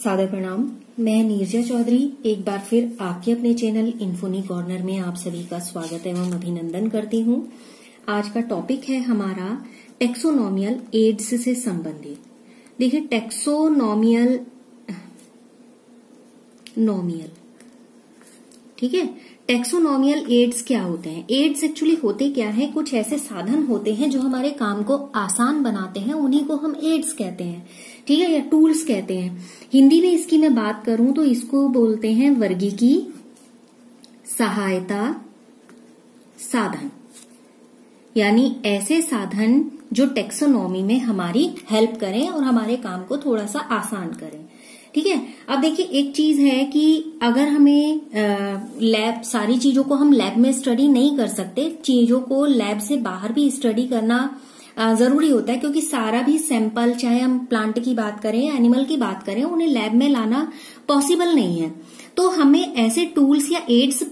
सादर प्रणाम। मैं नीरजा चौधरी एक बार फिर आपके अपने चैनल इन्फोनी कॉर्नर में आप सभी का स्वागत एवं अभिनंदन करती हूँ। आज का टॉपिक है हमारा टेक्सोनोमियल एड्स से संबंधित। देखिए टेक्सोनोमियल ठीक है, टेक्सोनोमियल एड्स क्या होते हैं? एड्स एक्चुअली होते क्या है? कुछ ऐसे साधन होते हैं जो हमारे काम को आसान बनाते हैं, उन्हीं को हम एड्स कहते हैं, ठीक है, या टूल्स कहते हैं। हिंदी में इसकी मैं बात करूं तो इसको बोलते हैं वर्गीकी सहायता साधन, यानी ऐसे साधन जो टेक्सोनॉमी में हमारी हेल्प करें और हमारे काम को थोड़ा सा आसान करें। ठीक है, अब देखिए एक चीज है कि अगर हमें लैब सारी चीजों को हम लैब में स्टडी नहीं कर सकते, चीजों को लैब से बाहर भी स्टडी करना जरूरी होता है, क्योंकि सारा भी सैंपल, चाहे हम प्लांट की बात करें या एनिमल की बात करें, उन्हें लैब में लाना पॉसिबल नहीं है। तो हमें ऐसे टूल्स या एड्स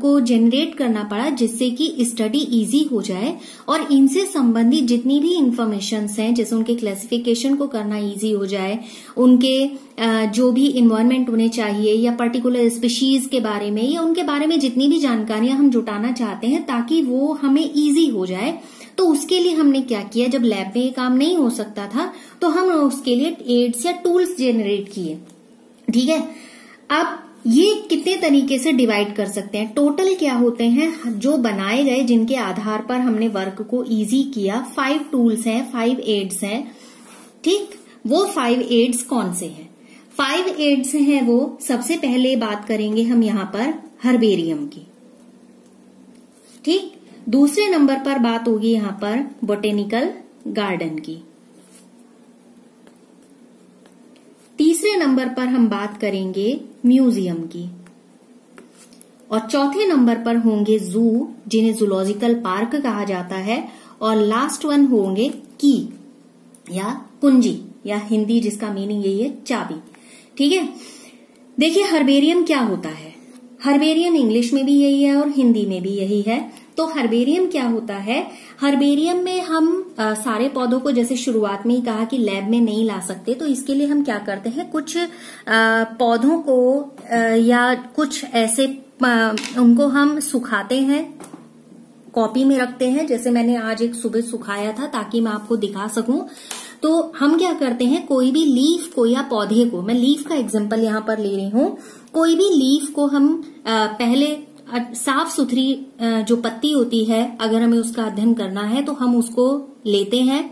को जनरेट करना पड़ा जिससे कि स्टडी इजी हो जाए और इनसे संबंधित जितनी भी इंफॉर्मेशंस हैं, जैसे उनके क्लासिफिकेशन को करना इजी हो जाए, उनके जो भी इन्वायरमेंट उन्हें चाहिए या पर्टिकुलर स्पीशीज के बारे में या उनके बारे में जितनी भी जानकारियां हम जुटाना चाहते हैं ताकि वो हमें इजी हो जाए। तो उसके लिए हमने क्या किया, जब लैब में ये काम नहीं हो सकता था तो हम उसके लिए एड्स या टूल्स जनरेट किए। ठीक है, अब ये कितने तरीके से डिवाइड कर सकते हैं? टोटल क्या होते हैं जो बनाए गए, जिनके आधार पर हमने वर्क को इजी किया? 5 टूल्स हैं, 5 एड्स हैं। ठीक, वो 5 एड्स कौन से हैं? 5 एड्स हैं वो, सबसे पहले बात करेंगे हम यहां पर हर्बेरियम की। ठीक, दूसरे नंबर पर बात होगी यहां पर बोटेनिकल गार्डन की। तीसरे नंबर पर हम बात करेंगे म्यूजियम की, और चौथे नंबर पर होंगे जू, जिन्हें जूलॉजिकल पार्क कहा जाता है, और लास्ट वन होंगे की या कुंजी, या हिंदी जिसका मीनिंग यही है चाबी। ठीक है, देखिए हर्बेरियम क्या होता है? हर्बेरियम इंग्लिश में भी यही है और हिंदी में भी यही है। तो हर्बेरियम क्या होता है? हर्बेरियम में हम सारे पौधों को, जैसे शुरुआत में ही कहा कि लैब में नहीं ला सकते, तो इसके लिए हम क्या करते हैं, कुछ पौधों को या कुछ ऐसे उनको हम सुखाते हैं, कॉपी में रखते हैं। जैसे मैंने आज एक सुबह सुखाया था ताकि मैं आपको दिखा सकूं। तो हम क्या करते हैं, कोई भी लीफ को या पौधे को, मैं लीफ का एग्जांपल यहां पर ले रही हूं, कोई भी लीफ को हम पहले साफ सुथरी जो पत्ती होती है, अगर हमें उसका अध्ययन करना है तो हम उसको लेते हैं।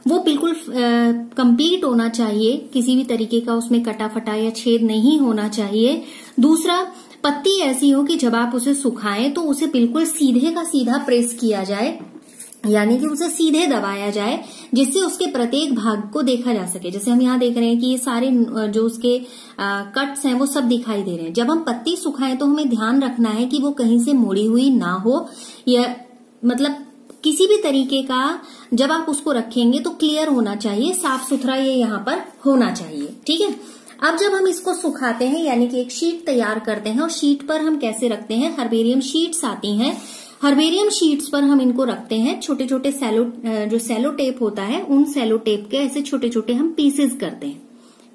वो बिल्कुल कंप्लीट होना चाहिए, किसी भी तरीके का उसमें कटा फटा या छेद नहीं होना चाहिए। दूसरा, पत्ती ऐसी हो कि जब आप उसे सुखाएं तो उसे बिल्कुल सीधे का सीधा प्रेस किया जाए, यानी कि उसे सीधे दबाया जाए, जिससे उसके प्रत्येक भाग को देखा जा सके। जैसे हम यहाँ देख रहे हैं कि ये सारे जो उसके कट्स हैं वो सब दिखाई दे रहे हैं। जब हम पत्ती सुखाएं तो हमें ध्यान रखना है कि वो कहीं से मुड़ी हुई ना हो, या मतलब किसी भी तरीके का जब आप उसको रखेंगे तो क्लियर होना चाहिए, साफ सुथरा ये यहाँ पर होना चाहिए। ठीक है, अब जब हम इसको सुखाते हैं, यानी कि एक शीट तैयार करते हैं, और शीट पर हम कैसे रखते हैं, हर्बेरियम शीट्स आती हैं, हर्बेरियम शीट्स पर हम इनको रखते हैं। छोटे छोटे जो सेलो टेप होता है, उन सेलो टेप के ऐसे छोटे छोटे हम पीसेस करते हैं।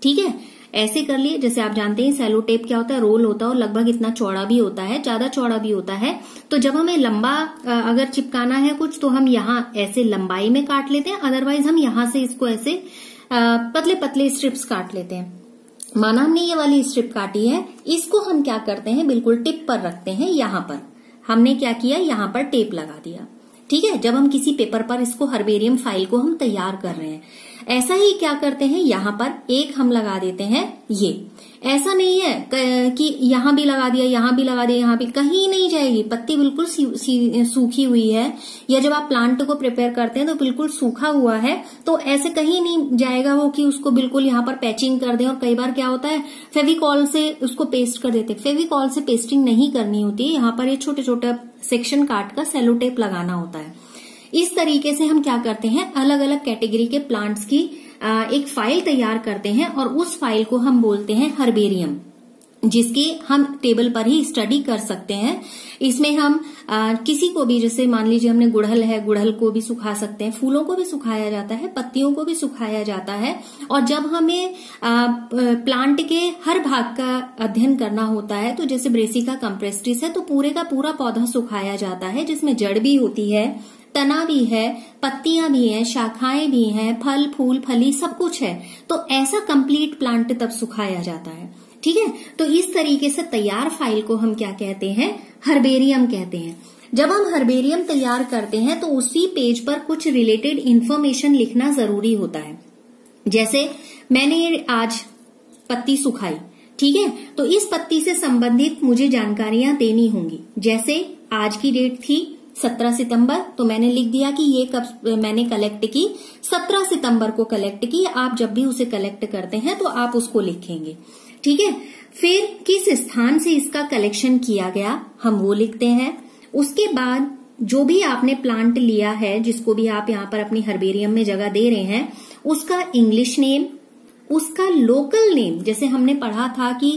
ठीक है, ऐसे कर लिए। जैसे आप जानते हैं सेलो टेप क्या होता है, रोल होता है और लगभग इतना चौड़ा भी होता है, ज्यादा चौड़ा भी होता है। तो जब हमें लंबा अगर चिपकाना है कुछ, तो हम यहाँ ऐसे लंबाई में काट लेते हैं, अदरवाइज हम यहाँ से इसको ऐसे पतले पतले स्ट्रिप्स काट लेते हैं। माना हमने ये वाली स्ट्रिप काटी है, इसको हम क्या करते हैं, बिल्कुल टिप पर रखते हैं। यहाँ पर हमने क्या किया, यहाँ पर टेप लगा दिया। ठीक है, जब हम किसी पेपर पर इसको हर्बेरियम फाइल को हम तैयार कर रहे हैं, ऐसा ही क्या करते हैं, यहाँ पर एक हम लगा देते हैं। ये ऐसा नहीं है कि यहाँ भी लगा दिया, यहाँ भी लगा दिया, यहाँ भी, कहीं नहीं जाएगी। पत्ती बिल्कुल सूखी हुई है, या जब आप प्लांट को प्रिपेयर करते हैं तो बिल्कुल सूखा हुआ है, तो ऐसे कहीं नहीं जाएगा वो कि उसको बिल्कुल यहाँ पर पैचिंग कर दें। और कई बार क्या होता है, फेविकॉल से उसको पेस्ट कर देते हैं। फेविकॉल से पेस्टिंग नहीं करनी होती है, यहाँ पर ये छोटे छोटे सेक्शन काट कर सेलो टेप लगाना होता है। इस तरीके से हम क्या करते हैं, अलग अलग कैटेगरी के प्लांट्स की एक फाइल तैयार करते हैं, और उस फाइल को हम बोलते हैं हर्बेरियम। जिसकी हम टेबल पर ही स्टडी कर सकते हैं। इसमें हम किसी को भी, जैसे मान लीजिए हमने गुड़हल है, गुड़हल को भी सुखा सकते हैं, फूलों को भी सुखाया जाता है, पत्तियों को भी सुखाया जाता है। और जब हमें प्लांट के हर भाग का अध्ययन करना होता है, तो जैसे ब्रेसिका कंप्रेस्टिस है तो पूरे का पूरा पौधा सुखाया जाता है, जिसमें जड़ भी होती है, तना भी है, पत्तियां भी हैं, शाखाएं भी हैं, फल फूल फली सब कुछ है। तो ऐसा कंप्लीट प्लांट तब सुखाया जाता है। ठीक है, तो इस तरीके से तैयार फाइल को हम क्या कहते हैं, हर्बेरियम कहते हैं। जब हम हर्बेरियम तैयार करते हैं तो उसी पेज पर कुछ रिलेटेड इंफॉर्मेशन लिखना जरूरी होता है। जैसे मैंने आज पत्ती सुखाई, ठीक है, तो इस पत्ती से संबंधित मुझे जानकारियां देनी होंगी। जैसे आज की डेट थी 17 सितंबर, तो मैंने लिख दिया कि ये कब मैंने कलेक्ट की, 17 सितंबर को कलेक्ट की। आप जब भी उसे कलेक्ट करते हैं तो आप उसको लिखेंगे। ठीक है, फिर किस स्थान से इसका कलेक्शन किया गया हम वो लिखते हैं। उसके बाद जो भी आपने प्लांट लिया है, जिसको भी आप यहाँ पर अपनी हर्बेरियम में जगह दे रहे हैं, उसका इंग्लिश नेम, उसका लोकल नेम। जैसे हमने पढ़ा था कि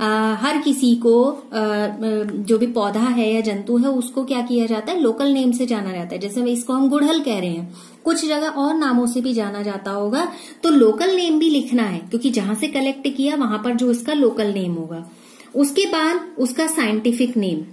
हर किसी को जो भी पौधा है या जंतु है उसको क्या किया जाता है, लोकल नेम से जाना जाता है। जैसे इसको हम गुड़हल कह रहे हैं, कुछ जगह और नामों से भी जाना जाता होगा, तो लोकल नेम भी लिखना है, क्योंकि जहां से कलेक्ट किया वहां पर जो इसका लोकल नेम होगा। उसके बाद उसका साइंटिफिक नेम,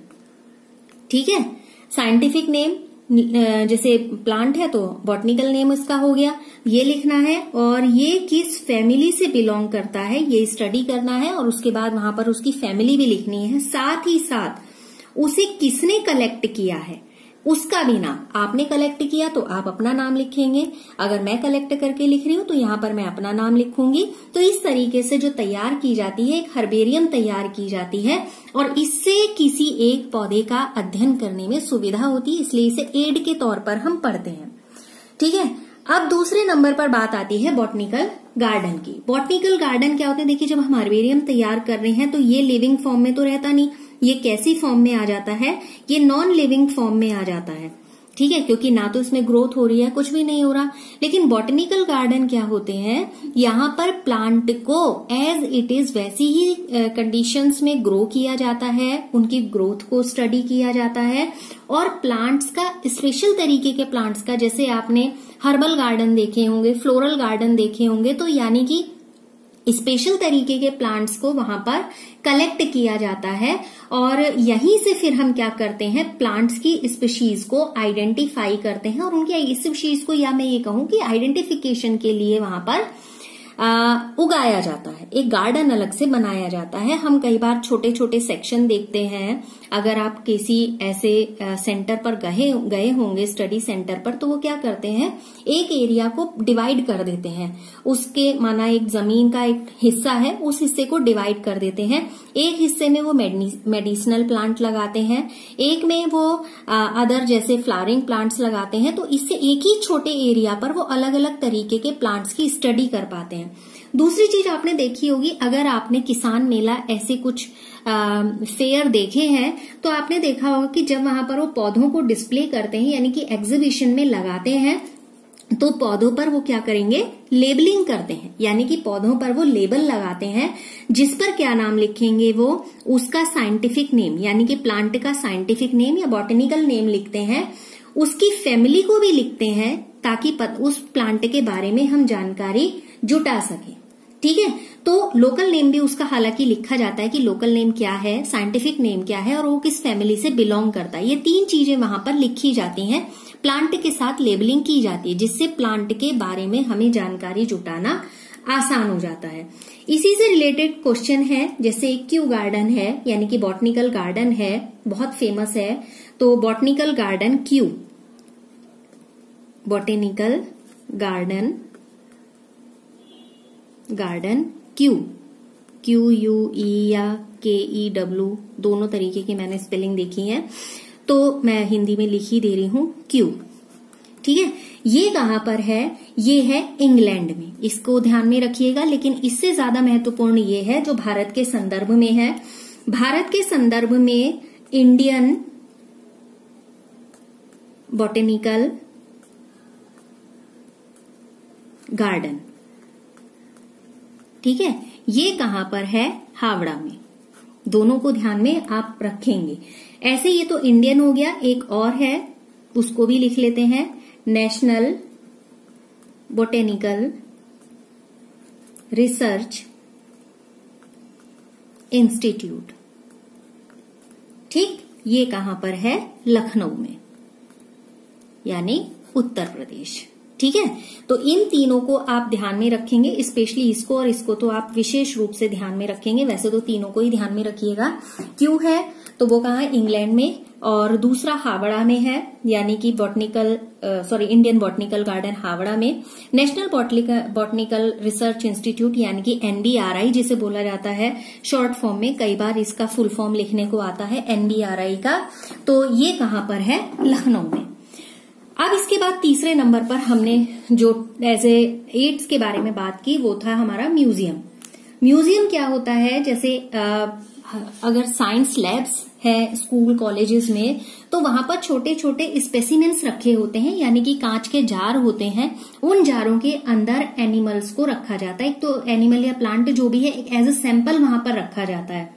ठीक है, साइंटिफिक नेम, जैसे प्लांट है तो बॉटनिकल नेम इसका हो गया, ये लिखना है। और ये किस फैमिली से बिलोंग करता है ये स्टडी करना है, और उसके बाद वहां पर उसकी फैमिली भी लिखनी है। साथ ही साथ उसे किसने कलेक्ट किया है उसका भी नाम। आपने कलेक्ट किया तो आप अपना नाम लिखेंगे, अगर मैं कलेक्ट करके लिख रही हूं तो यहां पर मैं अपना नाम लिखूंगी। तो इस तरीके से जो तैयार की जाती है, एक हर्बेरियम तैयार की जाती है, और इससे किसी एक पौधे का अध्ययन करने में सुविधा होती है, इसलिए इसे एड के तौर पर हम पढ़ते हैं। ठीक है, अब दूसरे नंबर पर बात आती है बॉटनिकल गार्डन की। बॉटनिकल गार्डन क्या होते हैं, देखिए जब हम हर्बेरियम तैयार कर रहे हैं तो ये लिविंग फॉर्म में तो रहता नहीं, ये कैसी फॉर्म में आ जाता है, ये नॉन लिविंग फॉर्म में आ जाता है। ठीक है, क्योंकि ना तो इसमें ग्रोथ हो रही है, कुछ भी नहीं हो रहा। लेकिन बॉटनिकल गार्डन क्या होते हैं, यहाँ पर प्लांट को एज इट इज वैसी ही कंडीशंस में ग्रो किया जाता है, उनकी ग्रोथ को स्टडी किया जाता है। और प्लांट्स का, स्पेशल तरीके के प्लांट्स का, जैसे आपने हर्बल गार्डन देखे होंगे, फ्लोरल गार्डन देखे होंगे, तो यानी कि स्पेशल तरीके के प्लांट्स को वहां पर कलेक्ट किया जाता है, और यहीं से फिर हम क्या करते हैं, प्लांट्स की स्पीशीज को आइडेंटिफाई करते हैं, और उनकी स्पीशीज को, या मैं ये कहूं कि आइडेंटिफिकेशन के लिए वहां पर उगाया जाता है, एक गार्डन अलग से बनाया जाता है। हम कई बार छोटे छोटे सेक्शन देखते हैं, अगर आप किसी ऐसे सेंटर पर गए होंगे, स्टडी सेंटर पर, तो वो क्या करते हैं, एक एरिया को डिवाइड कर देते हैं। उसके माना एक जमीन का एक हिस्सा है, उस हिस्से को डिवाइड कर देते हैं। एक हिस्से में वो मेडिसिनल प्लांट लगाते हैं, एक में वो अदर जैसे फ्लावरिंग प्लांट्स लगाते हैं। तो इससे एक ही छोटे एरिया पर वो अलग अलग तरीके के प्लांट्स की स्टडी कर पाते हैं। दूसरी चीज आपने देखी होगी, अगर आपने किसान मेला ऐसे कुछ फेयर देखे हैं, तो आपने देखा होगा कि जब वहां पर वो पौधों को डिस्प्ले करते हैं, यानी कि एग्जीबिशन में लगाते हैं, तो पौधों पर वो क्या करेंगे, लेबलिंग करते हैं, यानी कि पौधों पर वो लेबल लगाते हैं, जिस पर क्या नाम लिखेंगे, वो उसका साइंटिफिक नेम, यानी कि प्लांट का साइंटिफिक नेम या बॉटनिकल नेम लिखते हैं। उसकी फैमिली को भी लिखते हैं, ताकि उस प्लांट के बारे में हम जानकारी जुटा सके। ठीक है, तो लोकल नेम भी उसका हालांकि लिखा जाता है कि लोकल नेम क्या है, साइंटिफिक नेम क्या है, और वो किस फैमिली से बिलोंग करता है। ये तीन चीजें वहां पर लिखी जाती हैं, प्लांट के साथ लेबलिंग की जाती है, जिससे प्लांट के बारे में हमें जानकारी जुटाना आसान हो जाता है। इसी से रिलेटेड क्वेश्चन है, जैसे क्यू गार्डन है, यानी कि बॉटनिकल गार्डन है, बहुत फेमस है, तो botanical garden Q, botanical garden Q U ई या KEW दोनों तरीके की मैंने स्पेलिंग देखी है, तो मैं हिंदी में लिख ही दे रही हूं क्यू। ठीक है, ये कहां पर है, ये है इंग्लैंड में, इसको ध्यान में रखिएगा। लेकिन इससे ज्यादा महत्वपूर्ण ये है जो भारत के संदर्भ में है। भारत के संदर्भ में इंडियन बॉटनिकल गार्डन, ठीक है, ये कहां पर है, हावड़ा में। दोनों को ध्यान में आप रखेंगे। ऐसे ये तो इंडियन हो गया, एक और है उसको भी लिख लेते हैं, नेशनल बोटेनिकल रिसर्च इंस्टीट्यूट। ठीक, ये कहां पर है? लखनऊ में, यानी उत्तर प्रदेश। ठीक है, तो इन तीनों को आप ध्यान में रखेंगे, स्पेशली इसको और इसको तो आप विशेष रूप से ध्यान में रखेंगे। वैसे तो तीनों को ही ध्यान में रखिएगा। क्यों है तो वो कहाँ है? इंग्लैंड में, और दूसरा हावड़ा में है, यानी कि इंडियन बॉटनिकल गार्डन हावड़ा में। नेशनल बॉटनिकल रिसर्च इंस्टीट्यूट यानी कि NBRI जिसे बोला जाता है शॉर्ट फॉर्म में, कई बार इसका फुल फॉर्म लिखने को आता है NBRI का। तो ये कहां पर है? लखनऊ में। अब इसके बाद तीसरे नंबर पर हमने जो एज एड्स के बारे में बात की वो था हमारा म्यूजियम। म्यूजियम क्या होता है? जैसे अगर साइंस लैब्स है स्कूल कॉलेजेस में, तो वहां पर छोटे छोटे स्पेसिमेंस रखे होते हैं, यानी कि कांच के जार होते हैं। उन जारों के अंदर एनिमल्स को रखा जाता है। एक तो एनिमल या प्लांट जो भी है एक एज ए सैंपल वहां पर रखा जाता है,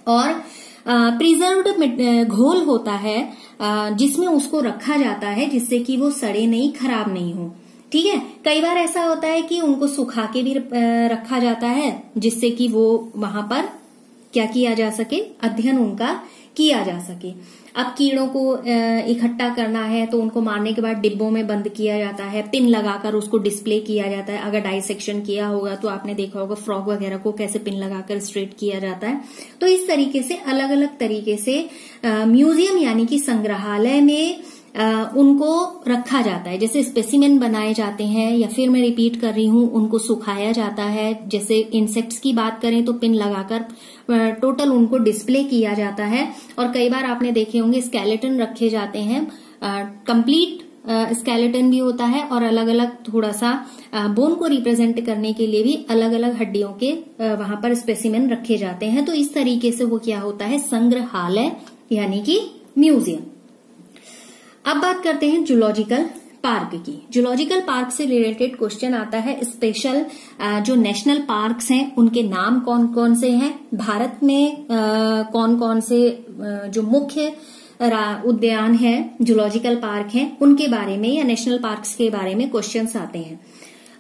और प्रिजर्व्ड घोल होता है जिसमें उसको रखा जाता है, जिससे कि वो सड़े नहीं, खराब नहीं हो। ठीक है, कई बार ऐसा होता है कि उनको सुखा के भी रखा जाता है, जिससे कि वो वहां पर क्या किया जा सके? अध्ययन उनका किया जा सके। अब कीड़ों को इकट्ठा करना है तो उनको मारने के बाद डिब्बों में बंद किया जाता है, पिन लगाकर उसको डिस्प्ले किया जाता है। अगर डाइसेक्शन किया होगा तो आपने देखा होगा फ्रॉग वगैरह को कैसे पिन लगाकर स्ट्रेट किया जाता है। तो इस तरीके से अलग अलग तरीके से म्यूजियम यानी कि संग्रहालय में उनको रखा जाता है। जैसे स्पेसिमेन बनाए जाते हैं, या फिर मैं रिपीट कर रही हूं, उनको सुखाया जाता है। जैसे इंसेक्ट्स की बात करें तो पिन लगाकर टोटल उनको डिस्प्ले किया जाता है। और कई बार आपने देखे होंगे स्केलेटन रखे जाते हैं, कंप्लीट स्केलेटन भी होता है, और अलग अलग थोड़ा सा बोन को रिप्रेजेंट करने के लिए भी अलग अलग हड्डियों के वहां पर स्पेसिमेन रखे जाते हैं। तो इस तरीके से वो क्या होता है? संग्रहालय यानी कि म्यूजियम। अब बात करते हैं जूलॉजिकल पार्क की। जूलॉजिकल पार्क से रिलेटेड क्वेश्चन आता है। स्पेशल जो नेशनल पार्क्स हैं उनके नाम कौन कौन से हैं, भारत में कौन कौन से जो मुख्य उद्यान है, जूलॉजिकल पार्क हैं, उनके बारे में या नेशनल पार्क्स के बारे में क्वेश्चंस आते हैं।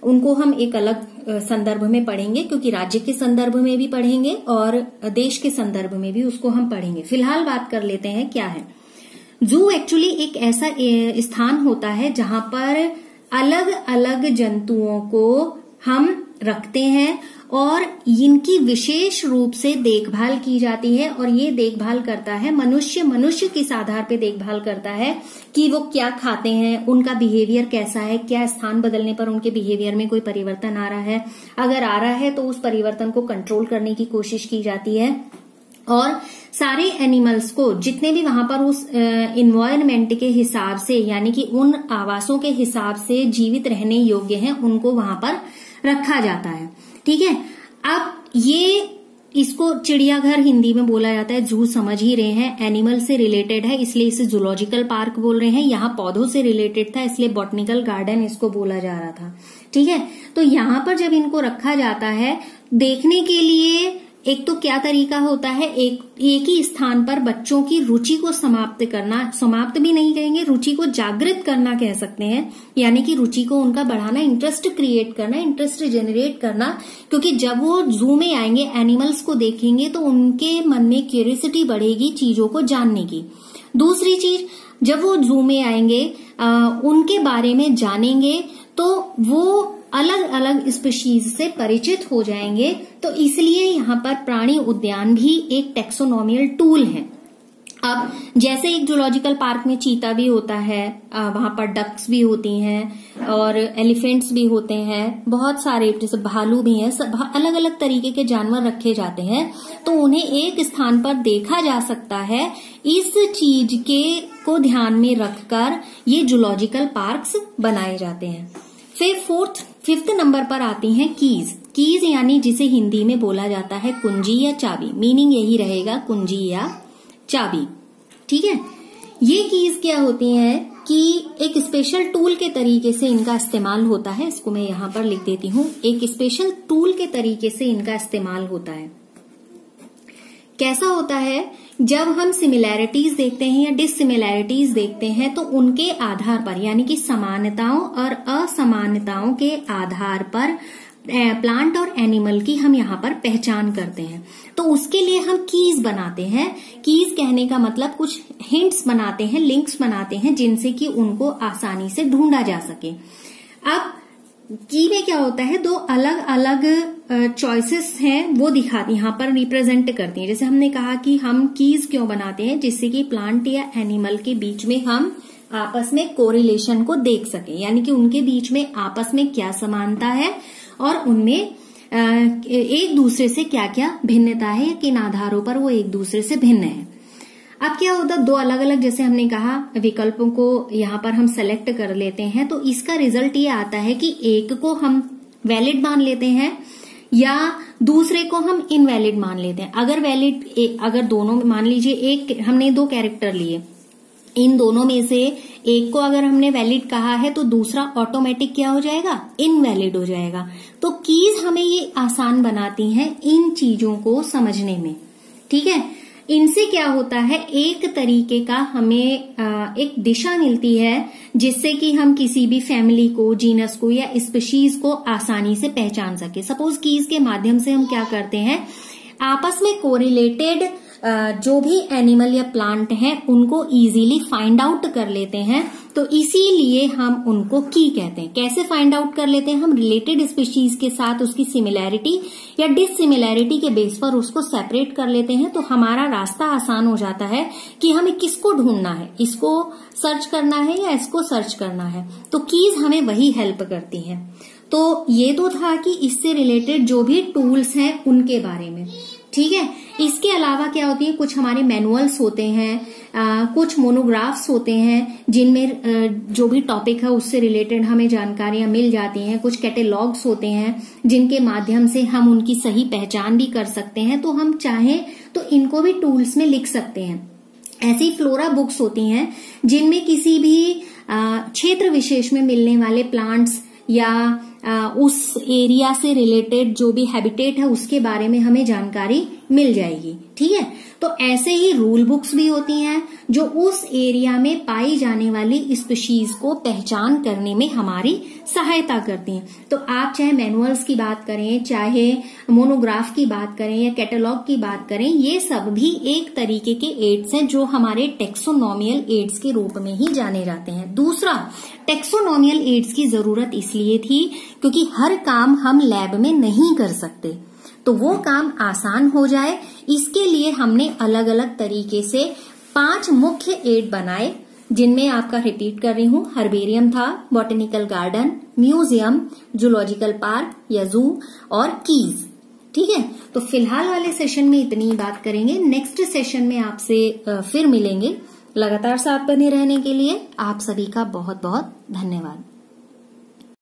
उनको हम एक अलग संदर्भ में पढ़ेंगे, क्योंकि राज्य के संदर्भ में भी पढ़ेंगे और देश के संदर्भ में भी उसको हम पढ़ेंगे। फिलहाल बात कर लेते हैं क्या है। जू एक्चुअली एक ऐसा स्थान होता है जहां पर अलग अलग जंतुओं को हम रखते हैं और इनकी विशेष रूप से देखभाल की जाती है। और ये देखभाल करता है मनुष्य किस आधार पे देखभाल करता है कि वो क्या खाते हैं, उनका बिहेवियर कैसा है, क्या स्थान बदलने पर उनके बिहेवियर में कोई परिवर्तन आ रहा है। अगर आ रहा है तो उस परिवर्तन को कंट्रोल करने की कोशिश की जाती है। और सारे एनिमल्स को जितने भी वहां पर उस इन्वायरमेंट के हिसाब से, यानी कि उन आवासों के हिसाब से जीवित रहने योग्य हैं, उनको वहां पर रखा जाता है। ठीक है, अब ये इसको चिड़ियाघर हिंदी में बोला जाता है, जू समझ ही रहे हैं, एनिमल से रिलेटेड है इसलिए इसे जूलॉजिकल पार्क बोल रहे हैं। यहाँ पौधों से रिलेटेड था इसलिए बॉटनिकल गार्डन इसको बोला जा रहा था। ठीक है, तो यहाँ पर जब इनको रखा जाता है देखने के लिए, एक तो क्या तरीका होता है, एक ही स्थान पर बच्चों की रुचि को समाप्त करना, समाप्त भी नहीं कहेंगे, रुचि को जागृत करना कह सकते हैं, यानी कि रुचि को उनका बढ़ाना, इंटरेस्ट क्रिएट करना, इंटरेस्ट जनरेट करना। क्योंकि जब वो जू में आएंगे, एनिमल्स को देखेंगे तो उनके मन में क्यूरियोसिटी बढ़ेगी चीजों को जानने की। दूसरी चीज, जब वो जू में आएंगे उनके बारे में जानेंगे तो वो अलग अलग स्पीशीज से परिचित हो जाएंगे। तो इसलिए यहाँ पर प्राणी उद्यान भी एक टेक्सोनोमियल टूल है। अब जैसे एक जूलॉजिकल पार्क में चीता भी होता है, वहां पर डक्स भी होती हैं और एलिफेंट्स भी होते हैं, बहुत सारे जैसे भालू भी हैं, सब अलग अलग तरीके के जानवर रखे जाते हैं। तो उन्हें एक स्थान पर देखा जा सकता है। इस चीज के को ध्यान में रखकर ये जूलॉजिकल पार्क्स बनाए जाते हैं। फिर फिफ्थ नंबर पर आती हैं कीज। कीज यानी जिसे हिंदी में बोला जाता है कुंजी या चाबी। मीनिंग यही रहेगा, कुंजी या चाबी। ठीक है, ये कीज क्या होती हैं कि एक स्पेशल टूल के तरीके से इनका इस्तेमाल होता है। इसको मैं यहां पर लिख देती हूं, एक स्पेशल टूल के तरीके से इनका इस्तेमाल होता है। कैसा होता है, जब हम सिमिलैरिटीज देखते हैं या डिससिमिलैरिटीज देखते हैं तो उनके आधार पर, यानी कि समानताओं और असमानताओं के आधार पर प्लांट और एनिमल की हम यहाँ पर पहचान करते हैं। तो उसके लिए हम कीज बनाते हैं। कीज कहने का मतलब कुछ हिंट्स बनाते हैं, लिंक्स बनाते हैं, जिनसे कि उनको आसानी से ढूंढा जा सके। अब की में क्या होता है, दो अलग अलग चॉइसेस हैं वो दिखाती, यहाँ पर रिप्रेजेंट करती हैं। जैसे हमने कहा कि हम कीज क्यों बनाते हैं, जिससे कि प्लांट या एनिमल के बीच में हम आपस में कोरिलेशन को देख सके, यानी कि उनके बीच में आपस में क्या समानता है और उनमें एक दूसरे से क्या क्या भिन्नता है या किन आधारों पर वो एक दूसरे से भिन्न है। अब क्या होता है, दो अलग अलग, जैसे हमने कहा, विकल्पों को यहाँ पर हम सेलेक्ट कर लेते हैं तो इसका रिजल्ट ये आता है कि एक को हम वैलिड मान लेते हैं या दूसरे को हम इनवैलिड मान लेते हैं। अगर दोनों, मान लीजिए एक हमने दो कैरेक्टर लिए, इन दोनों में से एक को अगर हमने वैलिड कहा है तो दूसरा ऑटोमेटिक क्या हो जाएगा, इनवैलिड हो जाएगा। तो कीज हमें ये आसान बनाती हैं इन चीजों को समझने में। ठीक है, इनसे क्या होता है, एक तरीके का हमें एक दिशा मिलती है जिससे कि हम किसी भी फैमिली को, जीनस को या स्पीशीज को आसानी से पहचान सके। सपोज कीज के माध्यम से हम क्या करते हैं, आपस में कोरिलेटेड जो भी एनिमल या प्लांट हैं उनको इजीली फाइंड आउट कर लेते हैं। तो इसीलिए हम उनको की कहते हैं। कैसे फाइंड आउट कर लेते हैं, हम रिलेटेड स्पीशीज के साथ उसकी सिमिलैरिटी या डिससिमिलैरिटी के बेस पर उसको सेपरेट कर लेते हैं। तो हमारा रास्ता आसान हो जाता है कि हमें किसको ढूंढना है, इसको सर्च करना है या इसको सर्च करना है। तो कीज हमें वही हेल्प करती है। तो ये तो था कि इससे रिलेटेड जो भी टूल्स हैं उनके बारे में। ठीक है, इसके अलावा क्या होती है, कुछ हमारे मैनुअल्स होते हैं, कुछ मोनोग्राफ्स होते हैं जिनमें जो भी टॉपिक है उससे रिलेटेड हमें जानकारियां मिल जाती हैं। कुछ कैटेलॉग्स होते हैं जिनके माध्यम से हम उनकी सही पहचान भी कर सकते हैं। तो हम चाहें तो इनको भी टूल्स में लिख सकते हैं। ऐसी फ्लोरा बुक्स होती हैं जिनमें किसी भी क्षेत्र विशेष में मिलने वाले प्लांट्स या उस एरिया से रिलेटेड जो भी हैबिटेट है उसके बारे में हमें जानकारी मिल जाएगी। ठीक है, तो ऐसे ही रूल बुक्स भी होती हैं जो उस एरिया में पाई जाने वाली स्पीशीज को पहचान करने में हमारी सहायता करती हैं। तो आप चाहे मैनुअल्स की बात करें, चाहे मोनोग्राफ की बात करें या कैटलॉग की बात करें, ये सब भी एक तरीके के एड्स हैं जो हमारे टेक्सोनोमियल एड्स के रूप में ही जाने जाते हैं। दूसरा, टेक्सोनोमियल एड्स की जरूरत इसलिए थी क्योंकि हर काम हम लैब में नहीं कर सकते, तो वो काम आसान हो जाए इसके लिए हमने अलग अलग तरीके से 5 मुख्य एड बनाए, जिनमें आपका रिपीट कर रही हूं, हर्बेरियम था, botanical garden, museum, zoological park या जू और कीज। ठीक है, तो फिलहाल वाले सेशन में इतनी ही बात करेंगे। नेक्स्ट सेशन में आपसे फिर मिलेंगे। लगातार साथ बने रहने के लिए आप सभी का बहुत बहुत धन्यवाद।